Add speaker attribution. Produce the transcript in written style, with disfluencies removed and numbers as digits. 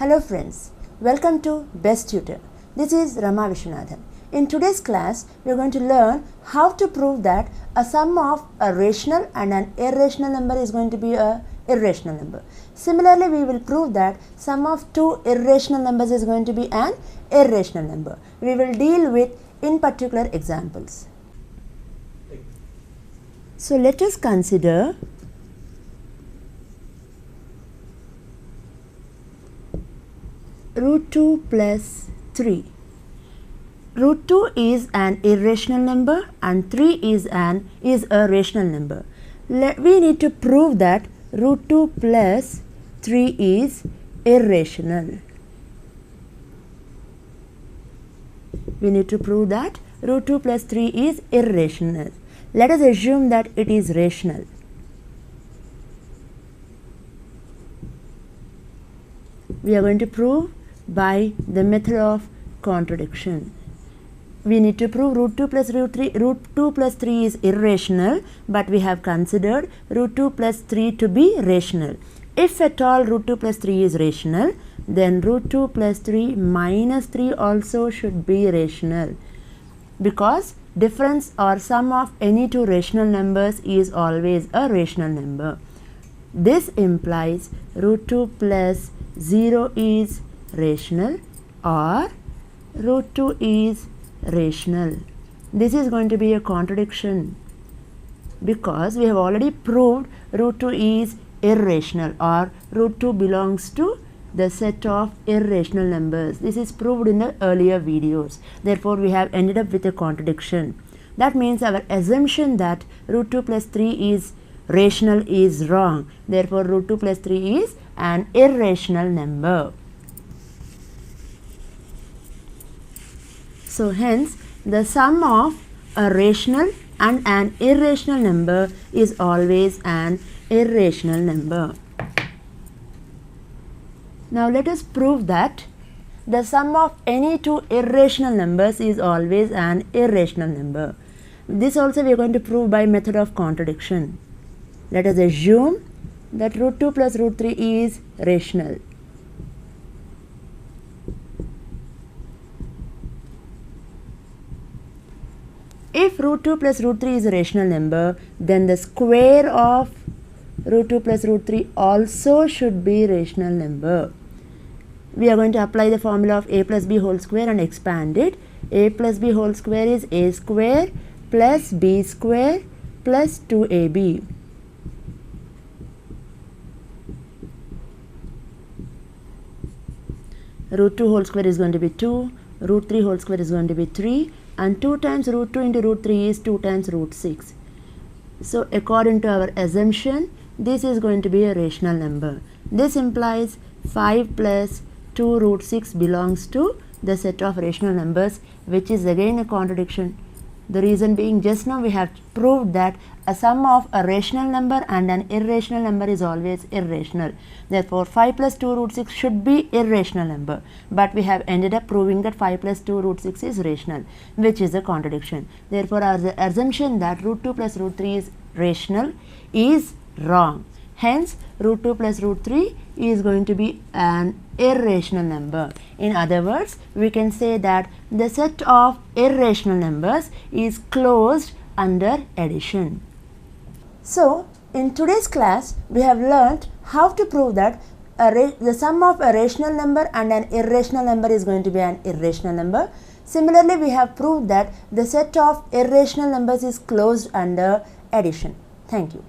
Speaker 1: Hello friends, welcome to Best Tutor. This is Rama Viswanathan. In today's class, we are going to learn how to prove that a sum of a rational and an irrational number is going to be a irrational number. Similarly, we will prove that sum of two irrational numbers is going to be an irrational number. We will deal with in particular examples. So let us consider root 2 plus 3. Root 2 is an irrational number and 3 is a rational number. We need to prove that root 2 plus 3 is irrational. We need to prove that root 2 plus 3 is irrational. Let us assume that it is rational. We are going to prove by the method of contradiction. We need to prove root 2 plus root 2 plus 3 is irrational, but we have considered root 2 plus 3 to be rational. If at all root 2 plus 3 is rational, then root 2 plus 3 minus 3 also should be rational, because difference or sum of any two rational numbers is always a rational number. This implies root 2 plus 0 is rational or root 2 is rational. This is going to be a contradiction because we have already proved root 2 is irrational or root 2 belongs to the set of irrational numbers. This is proved in the earlier videos. Therefore, we have ended up with a contradiction. That means our assumption that root 2 plus 3 is rational is wrong. Therefore, root 2 plus 3 is an irrational number. So hence, the sum of a rational and an irrational number is always an irrational number. Now let us prove that the sum of any two irrational numbers is always an irrational number. This also we are going to prove by method of contradiction. Let us assume that root 2 plus root 3 is rational. If root 2 plus root 3 is a rational number, then the square of root 2 plus root 3 also should be rational number. We are going to apply the formula of a plus b whole square and expand it. A plus b whole square is a square plus b square plus 2ab. Root 2 whole square is going to be 2, root 3 whole square is going to be 3, and 2 times root 2 into root 3 is 2 times root 6. So according to our assumption, this is going to be a rational number. This implies 5 plus 2 root 6 belongs to the set of rational numbers, which is again a contradiction. The reason being, just now we have proved that a sum of a rational number and an irrational number is always irrational. Therefore, 5 plus 2 root 6 should be irrational number. But we have ended up proving that 5 plus 2 root 6 is rational, which is a contradiction. Therefore, our assumption that root 2 plus root 3 is rational is wrong. Hence, root 2 plus root 3 is going to be an irrational number. In other words, we can say that the set of irrational numbers is closed under addition. So, in today's class, we have learnt how to prove that the sum of a rational number and an irrational number is going to be an irrational number. Similarly, we have proved that the set of irrational numbers is closed under addition. Thank you.